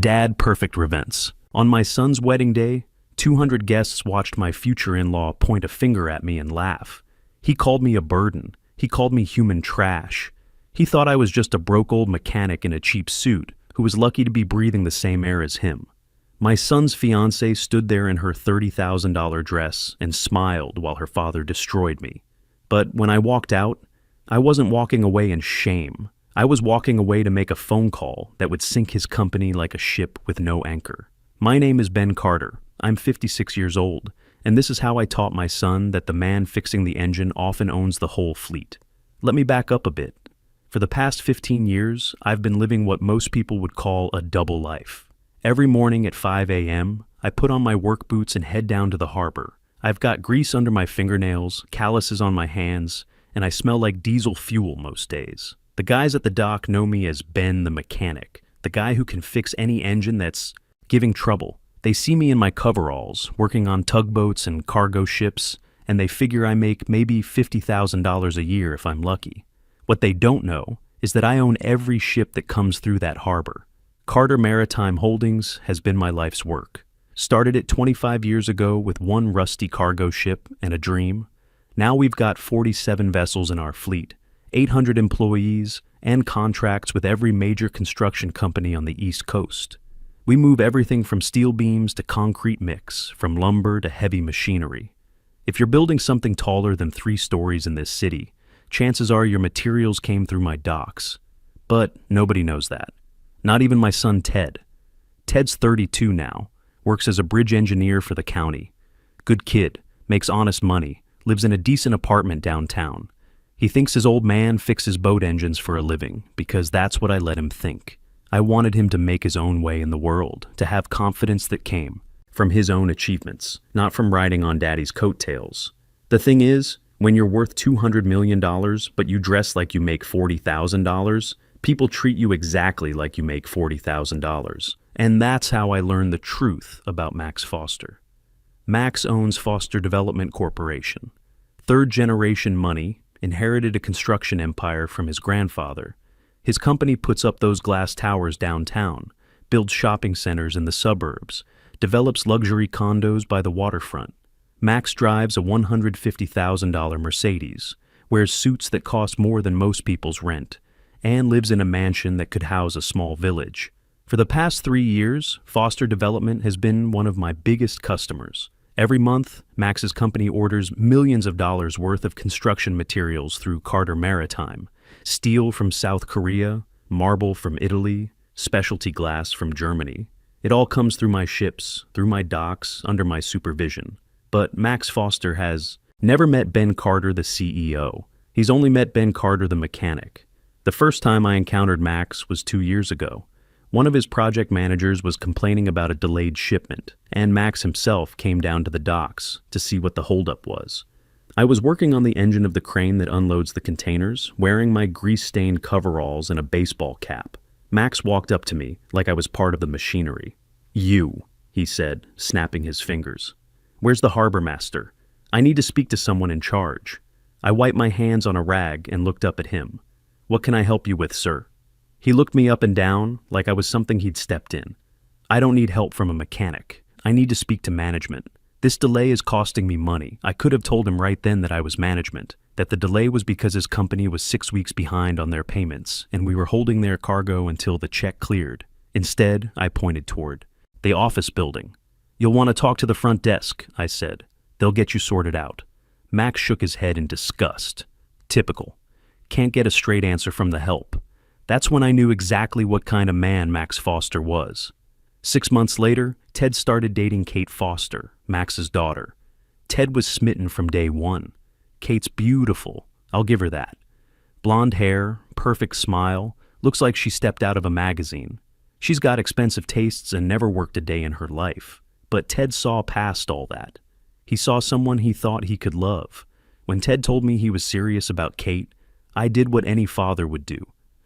Dadperfectrevenge. On my son's wedding day, 200 guests watched my future in-law point a finger at me and laugh. He called me a burden. He called me human trash. He thought I was just a broke old mechanic in a cheap suit who was lucky to be breathing the same air as him. My son's fiancée stood there in her $30,000 dress and smiled while her father destroyed me. But when I walked out, I wasn't walking away in shame. I was walking away to make a phone call that would sink his company like a ship with no anchor. My name is Ben Carter. I'm 56 years old, and this is how I taught my son that the man fixing the engine often owns the whole fleet. Let me back up a bit. For the past 15 years, I've been living what most people would call a double life. Every morning at 5 a.m., I put on my work boots and head down to the harbor. I've got grease under my fingernails, calluses on my hands, and I smell like diesel fuel most days. The guys at the dock know me as Ben the mechanic, the guy who can fix any engine that's giving trouble. They see me in my coveralls, working on tugboats and cargo ships, and they figure I make maybe $50,000 a year if I'm lucky. What they don't know is that I own every ship that comes through that harbor. Carter Maritime Holdings has been my life's work. Started it 25 years ago with one rusty cargo ship and a dream. Now we've got 47 vessels in our fleet, 800 employees, and contracts with every major construction company on the East Coast. We move everything from steel beams to concrete mix, from lumber to heavy machinery. If you're building something taller than 3 stories in this city, chances are your materials came through my docks. But nobody knows that. Not even my son Ted. Ted's 32 now, works as a bridge engineer for the county. Good kid, makes honest money, lives in a decent apartment downtown. He thinks his old man fixes boat engines for a living, because that's what I let him think. I wanted him to make his own way in the world, to have confidence that came from his own achievements, not from riding on daddy's coattails. The thing is, when you're worth $200 million, but you dress like you make $40,000, people treat you exactly like you make $40,000. And that's how I learned the truth about Max Foster. Max owns Foster Development Corporation. Third-generation money, inherited a construction empire from his grandfather. His company puts up those glass towers downtown, builds shopping centers in the suburbs, develops luxury condos by the waterfront. Max drives a $150,000 Mercedes, wears suits that cost more than most people's rent, and lives in a mansion that could house a small village. For the past 3 years, Foster Development has been one of my biggest customers. Every month, Max's company orders millions of dollars worth of construction materials through Carter Maritime. Steel from South Korea, marble from Italy, specialty glass from Germany. It all comes through my ships, through my docks, under my supervision. But Max Foster has never met Ben Carter, the CEO. He's only met Ben Carter, the mechanic. The first time I encountered Max was 2 years ago. One of his project managers was complaining about a delayed shipment, and Max himself came down to the docks to see what the holdup was. I was working on the engine of the crane that unloads the containers, wearing my grease-stained coveralls and a baseball cap. Max walked up to me like I was part of the machinery. "You," he said, snapping his fingers. "Where's the harbor master? I need to speak to someone in charge." I wiped my hands on a rag and looked up at him. "What can I help you with, sir?" He looked me up and down like I was something he'd stepped in. "I don't need help from a mechanic. I need to speak to management. This delay is costing me money." I could have told him right then that I was management, that the delay was because his company was 6 weeks behind on their payments, and we were holding their cargo until the check cleared. Instead, I pointed toward the office building. "You'll want to talk to the front desk," I said. "They'll get you sorted out." Max shook his head in disgust. Typical. Can't get a straight answer from the help. That's when I knew exactly what kind of man Max Foster was. 6 months later, Ted started dating Kate Foster, Max's daughter. Ted was smitten from day one. Kate's beautiful, I'll give her that. Blonde hair, perfect smile, looks like she stepped out of a magazine. She's got expensive tastes and never worked a day in her life. But Ted saw past all that. He saw someone he thought he could love. When Ted told me he was serious about Kate, I did what any father would do.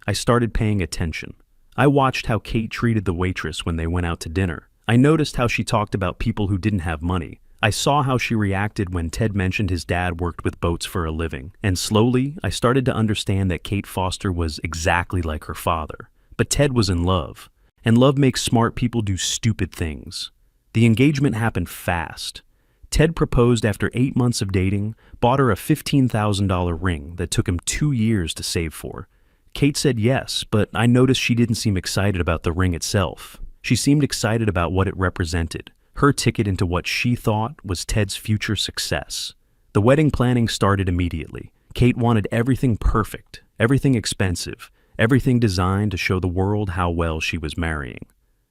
I started paying attention. I watched how Kate treated the waitress when they went out to dinner. I noticed how she talked about people who didn't have money. I saw how she reacted when Ted mentioned his dad worked with boats for a living. And slowly, I started to understand that Kate Foster was exactly like her father. But Ted was in love. And love makes smart people do stupid things. The engagement happened fast. Ted proposed after 8 months of dating, bought her a $15,000 ring that took him 2 years to save for. Kate said yes, but I noticed she didn't seem excited about the ring itself. She seemed excited about what it represented, her ticket into what she thought was Ted's future success. The wedding planning started immediately. Kate wanted everything perfect, everything expensive, everything designed to show the world how well she was marrying.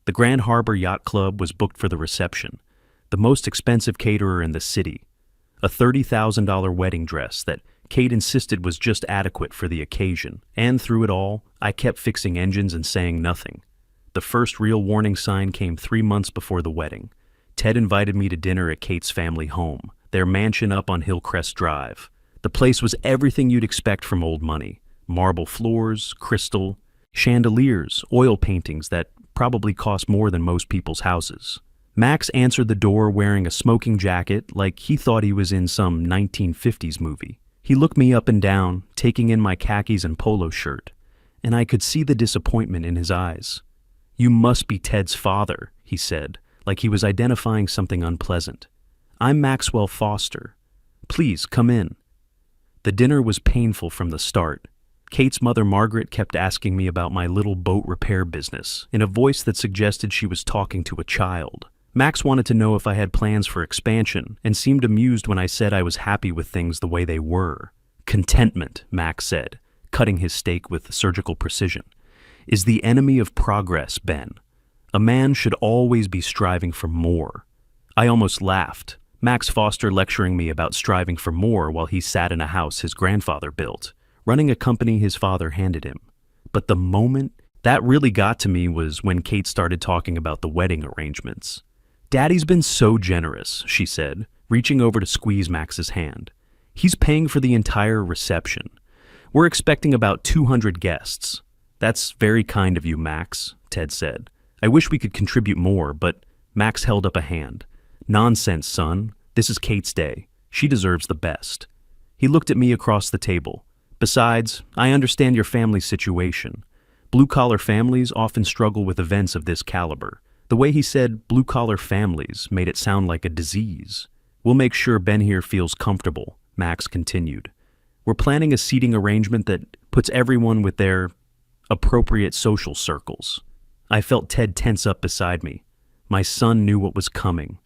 The Grand Harbor Yacht Club was booked for the reception, the most expensive caterer in the city, a $30,000 wedding dress that Kate insisted was just adequate for the occasion, and through it all, I kept fixing engines and saying nothing. The first real warning sign came 3 months before the wedding. Ted invited me to dinner at Kate's family home, their mansion up on Hillcrest Drive. The place was everything you'd expect from old money. Marble floors, crystal, chandeliers, oil paintings that probably cost more than most people's houses. Max answered the door wearing a smoking jacket like he thought he was in some 1950s movie. He looked me up and down, taking in my khakis and polo shirt, and I could see the disappointment in his eyes. "You must be Ted's father," he said, like he was identifying something unpleasant. "I'm Maxwell Foster. Please, come in." The dinner was painful from the start. Kate's mother Margaret kept asking me about my little boat repair business, in a voice that suggested she was talking to a child. Max wanted to know if I had plans for expansion, and seemed amused when I said I was happy with things the way they were. "Contentment," Max said, cutting his steak with surgical precision, "is the enemy of progress, Ben. A man should always be striving for more." I almost laughed. Max Foster lecturing me about striving for more while he sat in a house his grandfather built, running a company his father handed him. But the moment that really got to me was when Kate started talking about the wedding arrangements. "Daddy's been so generous," she said, reaching over to squeeze Max's hand. "He's paying for the entire reception. We're expecting about 200 guests. That's very kind of you, Max," Ted said. "I wish we could contribute more, but..." Max held up a hand. "Nonsense, son. This is Kate's day. She deserves the best." He looked at me across the table. "Besides, I understand your family's situation. Blue-collar families often struggle with events of this caliber." The way he said blue-collar families made it sound like a disease. "We'll make sure Ben here feels comfortable," Max continued. "We're planning a seating arrangement that puts everyone with their appropriate social circles." I felt Ted tense up beside me. My son knew what was coming.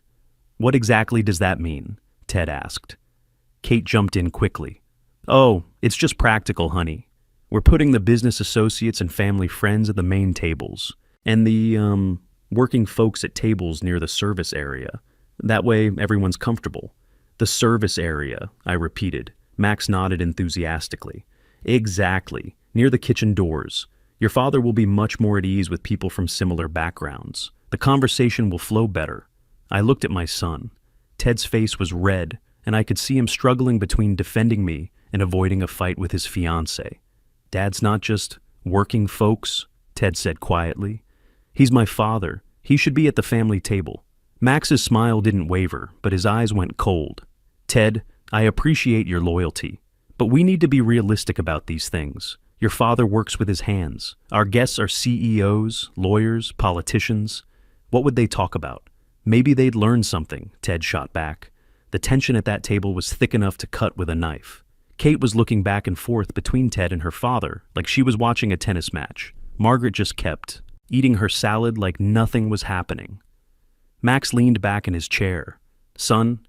"What exactly does that mean?" Ted asked. Kate jumped in quickly. "Oh, it's just practical, honey. We're putting the business associates and family friends at the main tables, and the, working folks at tables near the service area. That way, everyone's comfortable." "The service area," I repeated. Max nodded enthusiastically. "Exactly, near the kitchen doors. Your father will be much more at ease with people from similar backgrounds. The conversation will flow better." I looked at my son. Ted's face was red, and I could see him struggling between defending me and avoiding a fight with his fiancée. "Dad's not just working folks," Ted said quietly. "He's my father. He should be at the family table." Max's smile didn't waver, but his eyes went cold. "Ted, I appreciate your loyalty, but we need to be realistic about these things. Your father works with his hands. Our guests are CEOs, lawyers, politicians. What would they talk about? Maybe they'd learn something," Ted shot back. The tension at that table was thick enough to cut with a knife. Kate was looking back and forth between Ted and her father like she was watching a tennis match. Margaret just kept eating her salad like nothing was happening. Max leaned back in his chair. "Son,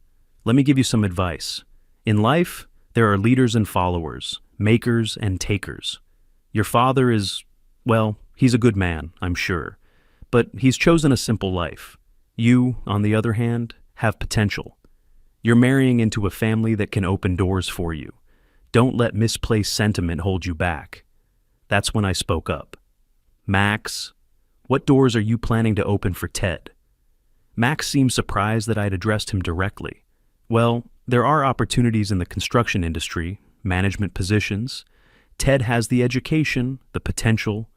let me give you some advice. In life, there are leaders and followers, makers and takers. Your father is, well, he's a good man, I'm sure, but he's chosen a simple life. You, on the other hand, have potential. You're marrying into a family that can open doors for you. Don't let misplaced sentiment hold you back." That's when I spoke up. "Max, what doors are you planning to open for Ted?" Max seemed surprised that I'd addressed him directly. "Well, there are opportunities in the construction industry, management positions. Ted has the education, the potential,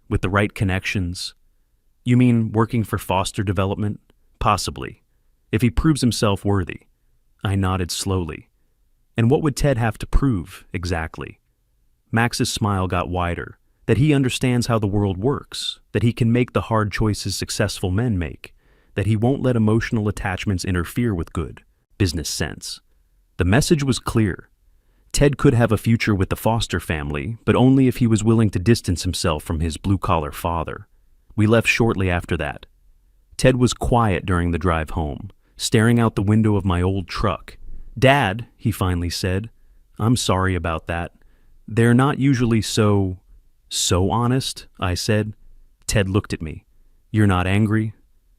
with the right connections." "You mean working for Foster Development?" "Possibly, if he proves himself worthy." I nodded slowly. "And what would Ted have to prove, exactly?" Max's smile got wider. that he understands how the world works, that he can make the hard choices successful men make, that he won't let emotional attachments interfere with good business sense. The message was clear. Ted could have a future with the Foster family, but only if he was willing to distance himself from his blue-collar father. We left shortly after that. Ted was quiet during the drive home, staring out the window of my old truck. "Dad," he finally said, "I'm sorry about that. They're not usually so honest," I said. Ted looked at me. "You're not angry?"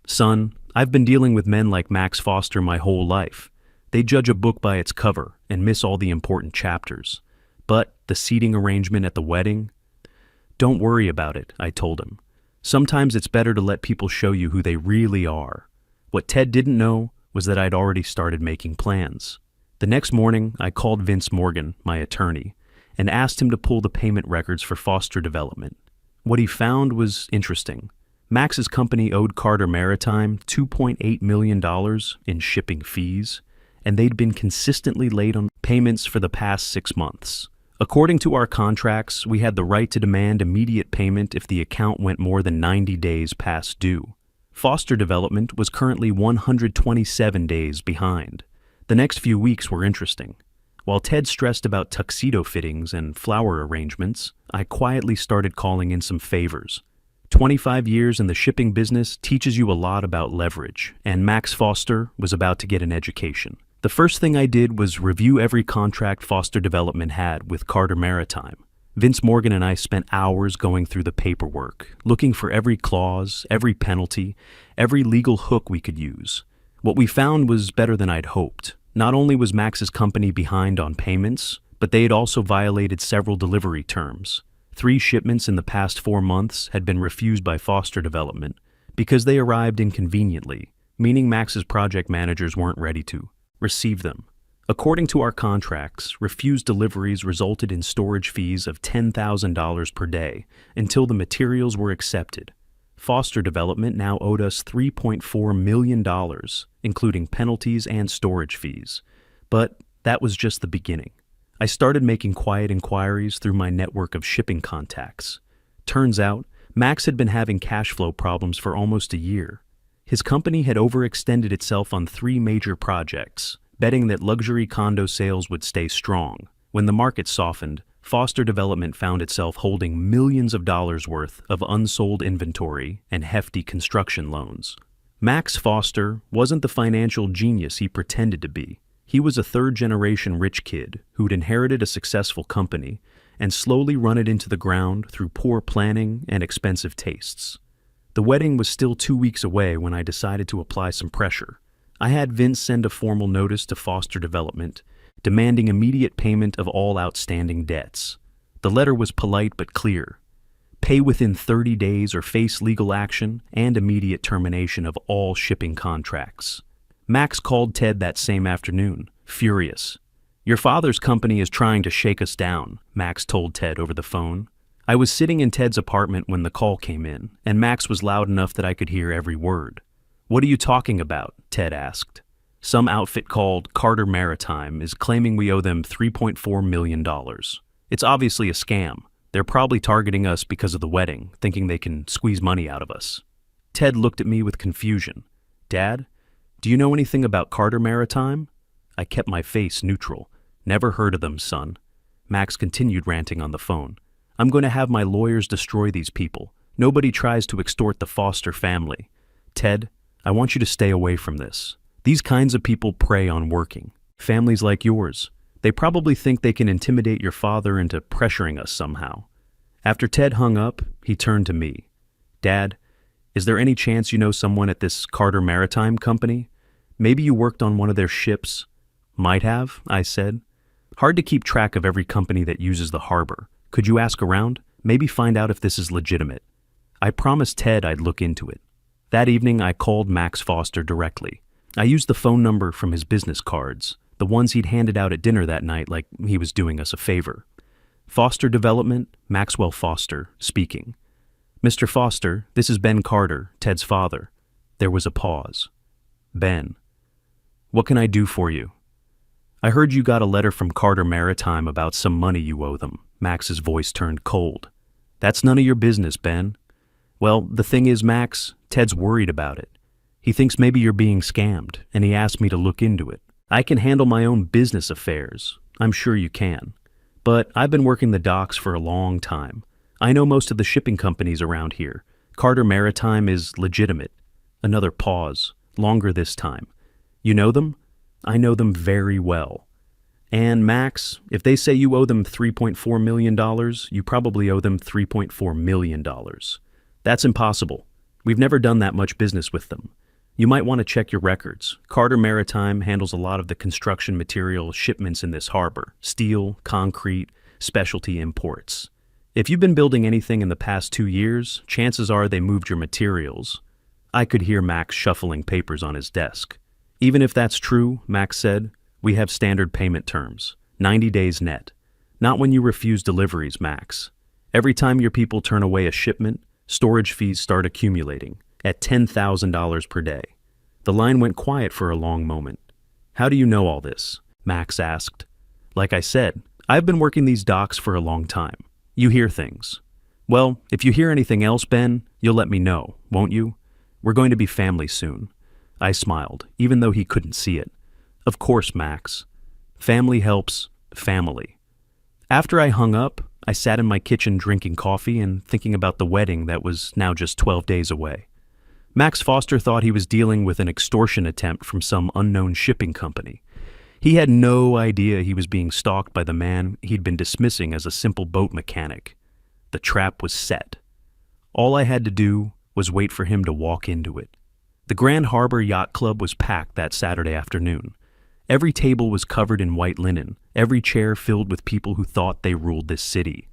"Son, I've been dealing with men like Max Foster my whole life. They judge a book by its cover and miss all the important chapters. But the seating arrangement at the wedding? Don't worry about it," I told him. "Sometimes it's better to let people show you who they really are." What Ted didn't know was that I'd already started making plans. The next morning, I called Vince Morgan, my attorney, and asked him to pull the payment records for Foster Development. What he found was interesting. Max's company owed Carter Maritime $2.8 million in shipping fees, and they'd been consistently late on payments for the past 6 months. According to our contracts, we had the right to demand immediate payment if the account went more than 90 days past due. Foster Development was currently 127 days behind. The next few weeks were interesting. While Ted stressed about tuxedo fittings and flower arrangements, I quietly started calling in some favors. 25 years in the shipping business teaches you a lot about leverage, and Max Foster was about to get an education. The first thing I did was review every contract Foster Development had with Carter Maritime. Vince Morgan and I spent hours going through the paperwork, looking for every clause, every penalty, every legal hook we could use. What we found was better than I'd hoped. Not only was Max's company behind on payments, but they had also violated several delivery terms. 3 shipments in the past 4 months had been refused by Foster Development because they arrived inconveniently, meaning Max's project managers weren't ready to receive them. According to our contracts, refused deliveries resulted in storage fees of $10,000 per day until the materials were accepted. Foster Development now owed us $3.4 million, including penalties and storage fees. But that was just the beginning. I started making quiet inquiries through my network of shipping contacts. Turns out, Max had been having cash flow problems for almost a year. His company had overextended itself on 3 major projects, betting that luxury condo sales would stay strong. When the market softened, Foster Development found itself holding millions of dollars worth of unsold inventory and hefty construction loans. Max Foster wasn't the financial genius he pretended to be. He was a third-generation rich kid who'd inherited a successful company and slowly run it into the ground through poor planning and expensive tastes. The wedding was still 2 weeks away when I decided to apply some pressure. I had Vince send a formal notice to Foster Development, demanding immediate payment of all outstanding debts. The letter was polite but clear. Pay within 30 days or face legal action and immediate termination of all shipping contracts. Max called Ted that same afternoon, furious. "Your father's company is trying to shake us down," Max told Ted over the phone. I was sitting in Ted's apartment when the call came in, and Max was loud enough that I could hear every word. "What are you talking about?" Ted asked. "Some outfit called Carter Maritime is claiming we owe them $3.4 million. It's obviously a scam. They're probably targeting us because of the wedding, thinking they can squeeze money out of us." Ted looked at me with confusion. "Dad, do you know anything about Carter Maritime?" I kept my face neutral. "Never heard of them, son." Max continued ranting on the phone. "I'm going to have my lawyers destroy these people. Nobody tries to extort the Foster family. Ted, I want you to stay away from this. These kinds of people prey on working families like yours. They probably think they can intimidate your father into pressuring us somehow." After Ted hung up, he turned to me. "Dad, is there any chance you know someone at this Carter Maritime company? Maybe you worked on one of their ships?" "Might have," I said. "Hard to keep track of every company that uses the harbor. Could you ask around? Maybe find out if this is legitimate." I promised Ted I'd look into it. That evening, I called Max Foster directly. I used the phone number from his business cards, the ones he'd handed out at dinner that night like he was doing us a favor. "Foster Development, Maxwell Foster, speaking." "Mr. Foster, this is Ben Carter, Ted's father." There was a pause. "Ben, what can I do for you?" "I heard you got a letter from Carter Maritime about some money you owe them." Max's voice turned cold. That's none of your business, Ben. Well, the thing is, Max, Ted's worried about it. He thinks maybe you're being scammed, and he asked me to look into it. I can handle my own business affairs. I'm sure you can. But I've been working the docks for a long time. I know most of the shipping companies around here. Carter Maritime is legitimate. Another pause, longer this time. You know them? I know them very well. And Max, if they say you owe them $3.4 million, you probably owe them $3.4 million. That's impossible. We've never done that much business with them. You might want to check your records. Carter Maritime handles a lot of the construction material shipments in this harbor. Steel, concrete, specialty imports. If you've been building anything in the past 2 years, chances are they moved your materials. I could hear Max shuffling papers on his desk. Even if that's true, Max said, we have standard payment terms. 90 days net. Not when you refuse deliveries, Max. Every time your people turn away a shipment, storage fees start accumulating at $10,000 per day. The line went quiet for a long moment. How do you know all this? Max asked. Like I said, I've been working these docks for a long time. You hear things. Well, if you hear anything else, Ben, you'll let me know, won't you? We're going to be family soon. I smiled, even though he couldn't see it. Of course, Max. Family helps family. After I hung up, I sat in my kitchen drinking coffee and thinking about the wedding that was now just 12 days away. Max Foster thought he was dealing with an extortion attempt from some unknown shipping company. He had no idea he was being stalked by the man he'd been dismissing as a simple boat mechanic. The trap was set. All I had to do was wait for him to walk into it. The Grand Harbor Yacht Club was packed that Saturday afternoon. Every table was covered in white linen, every chair filled with people who thought they ruled this city.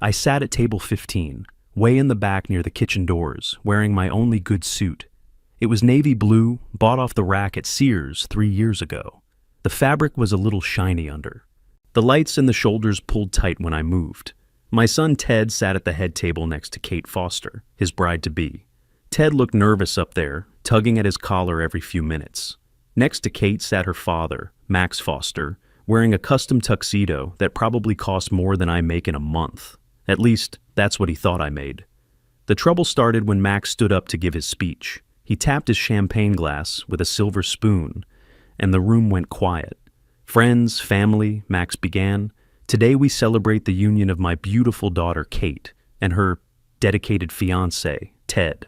I sat at table 15, way in the back near the kitchen doors, wearing my only good suit. It was navy blue, bought off the rack at Sears 3 years ago. The fabric was a little shiny under. The lights and the shoulders pulled tight when I moved. My son Ted sat at the head table next to Kate Foster, his bride-to-be. Ted looked nervous up there, tugging at his collar every few minutes. Next to Kate sat her father, Max Foster, wearing a custom tuxedo that probably cost more than I make in a month. At least, that's what he thought I made. The trouble started when Max stood up to give his speech. He tapped his champagne glass with a silver spoon, and the room went quiet. Friends, family, Max began. Today we celebrate the union of my beautiful daughter, Kate, and her dedicated fiancé, Ted.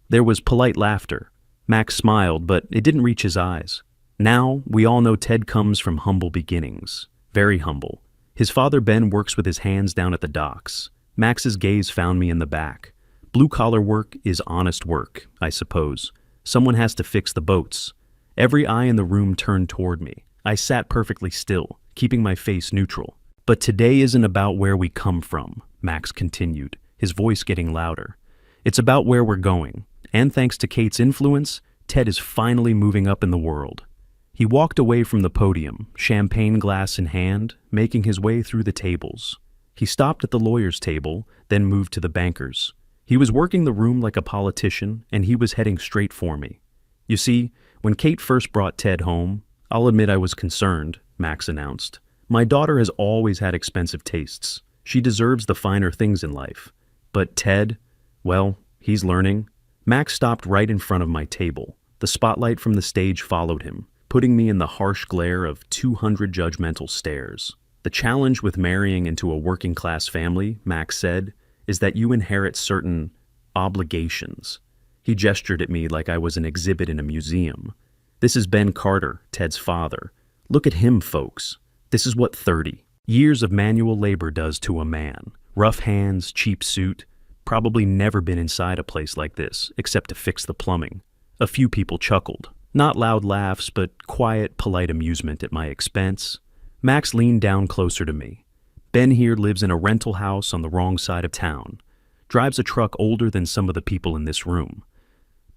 There was polite laughter. Max smiled, but it didn't reach his eyes. Now, we all know Ted comes from humble beginnings. Very humble. His father Ben works with his hands down at the docks. Max's gaze found me in the back. Blue-collar work is honest work, I suppose. Someone has to fix the boats. Every eye in the room turned toward me. I sat perfectly still, keeping my face neutral. But today isn't about where we come from, Max continued, his voice getting louder. It's about where we're going. And thanks to Kate's influence, Ted is finally moving up in the world. He walked away from the podium, champagne glass in hand, making his way through the tables. He stopped at the lawyer's table, then moved to the banker's. He was working the room like a politician, and he was heading straight for me. You see, when Kate first brought Ted home, I'll admit I was concerned, Max announced. My daughter has always had expensive tastes. She deserves the finer things in life. But Ted, well, he's learning. Max stopped right in front of my table. The spotlight from the stage followed him, putting me in the harsh glare of 200 judgmental stares. The challenge with marrying into a working-class family, Max said, is that you inherit certain obligations. He gestured at me like I was an exhibit in a museum. This is Ben Carter, Ted's father. Look at him, folks. This is what 30 years of manual labor does to a man. Rough hands, cheap suit. Probably never been inside a place like this, except to fix the plumbing. A few people chuckled. Not loud laughs, but quiet, polite amusement at my expense. Max leaned down closer to me. Ben here lives in a rental house on the wrong side of town. Drives a truck older than some of the people in this room.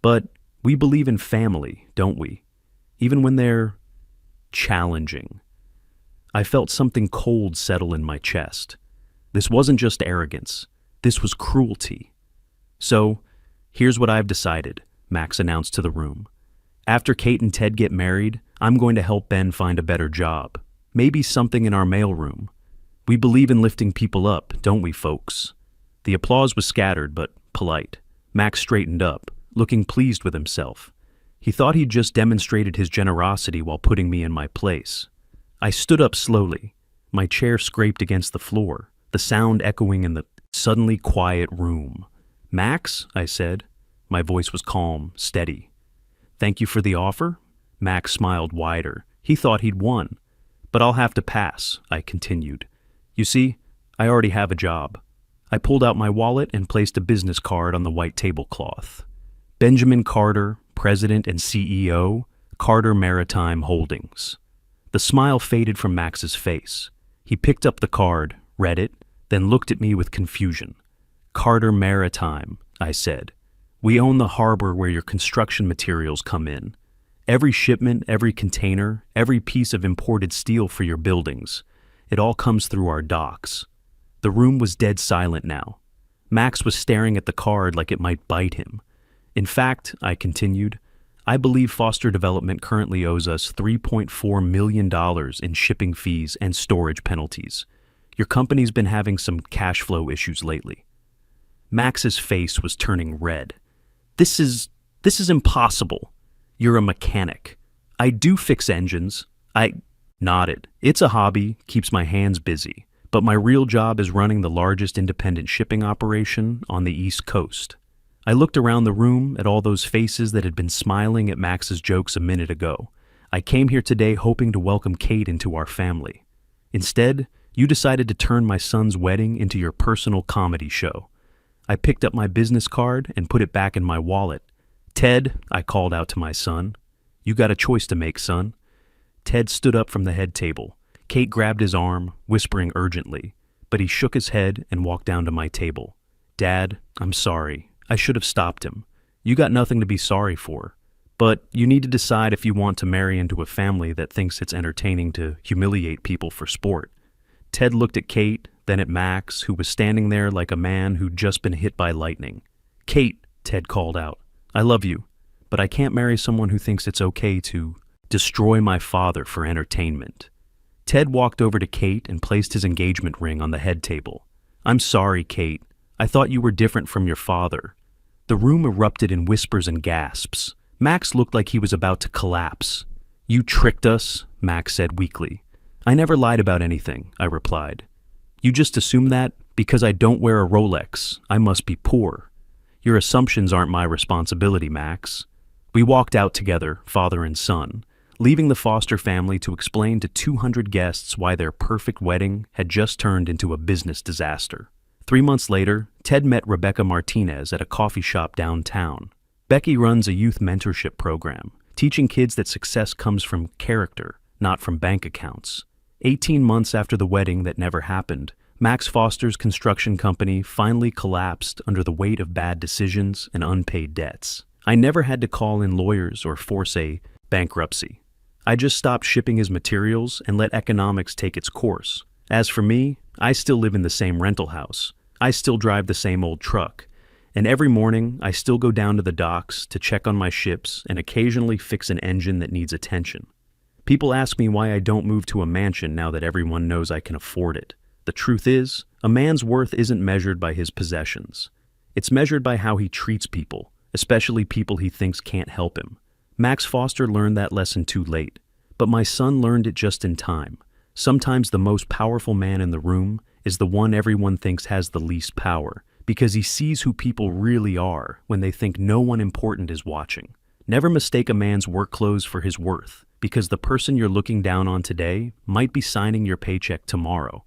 But we believe in family, don't we? Even when they're challenging. I felt something cold settle in my chest. This wasn't just arrogance. This was cruelty. So, here's what I've decided, Max announced to the room. After Kate and Ted get married, I'm going to help Ben find a better job. Maybe something in our mailroom. We believe in lifting people up, don't we, folks? The applause was scattered but polite. Max straightened up, looking pleased with himself. He thought he'd just demonstrated his generosity while putting me in my place. I stood up slowly. My chair scraped against the floor, the sound echoing in the suddenly quiet room. "Max," I said. My voice was calm, steady. "Thank you for the offer?" Max smiled wider. He thought he'd won. "But I'll have to pass," I continued. "You see, I already have a job." I pulled out my wallet and placed a business card on the white tablecloth. Benjamin Carter, President and CEO, Carter Maritime Holdings. The smile faded from Max's face. He picked up the card, read it, then looked at me with confusion. "Carter Maritime," I said. "We own the harbor where your construction materials come in. Every shipment, every container, every piece of imported steel for your buildings. It all comes through our docks." The room was dead silent now. Max was staring at the card like it might bite him. "In fact," I continued, "I believe Foster Development currently owes us $3.4 million in shipping fees and storage penalties. Your company's been having some cash flow issues lately." Max's face was turning red. This is impossible. You're a mechanic." "I do fix engines." I nodded. "It's a hobby, keeps my hands busy. But my real job is running the largest independent shipping operation on the East Coast." I looked around the room at all those faces that had been smiling at Max's jokes a minute ago. "I came here today hoping to welcome Kate into our family. Instead, you decided to turn my son's wedding into your personal comedy show." I picked up my business card and put it back in my wallet. "Ted," I called out to my son. "You got a choice to make, son." Ted stood up from the head table. Kate grabbed his arm, whispering urgently, but he shook his head and walked down to my table. "Dad, I'm sorry. I should have stopped him. You got nothing to be sorry for. But you need to decide if you want to marry into a family that thinks it's entertaining to humiliate people for sport." Ted looked at Kate, then at Max, who was standing there like a man who'd just been hit by lightning. "Kate," Ted called out, "I love you, but I can't marry someone who thinks it's okay to destroy my father for entertainment." Ted walked over to Kate and placed his engagement ring on the head table. "I'm sorry, Kate. I thought you were different from your father." The room erupted in whispers and gasps. Max looked like he was about to collapse. "You tricked us," Max said weakly. "I never lied about anything," I replied. "You just assume that because I don't wear a Rolex, I must be poor. Your assumptions aren't my responsibility, Max." We walked out together, father and son, leaving the Foster family to explain to 200 guests why their perfect wedding had just turned into a business disaster. 3 months later, Ted met Rebecca Martinez at a coffee shop downtown. Becky runs a youth mentorship program, teaching kids that success comes from character, not from bank accounts. 18 months after the wedding that never happened, Max Foster's construction company finally collapsed under the weight of bad decisions and unpaid debts. I never had to call in lawyers or force a bankruptcy. I just stopped shipping his materials and let economics take its course. As for me, I still live in the same rental house. I still drive the same old truck. And every morning, I still go down to the docks to check on my ships and occasionally fix an engine that needs attention. People ask me why I don't move to a mansion now that everyone knows I can afford it. The truth is, a man's worth isn't measured by his possessions. It's measured by how he treats people, especially people he thinks can't help him. Max Foster learned that lesson too late, but my son learned it just in time. Sometimes the most powerful man in the room is the one everyone thinks has the least power, because he sees who people really are when they think no one important is watching. Never mistake a man's work clothes for his worth, because the person you're looking down on today might be signing your paycheck tomorrow.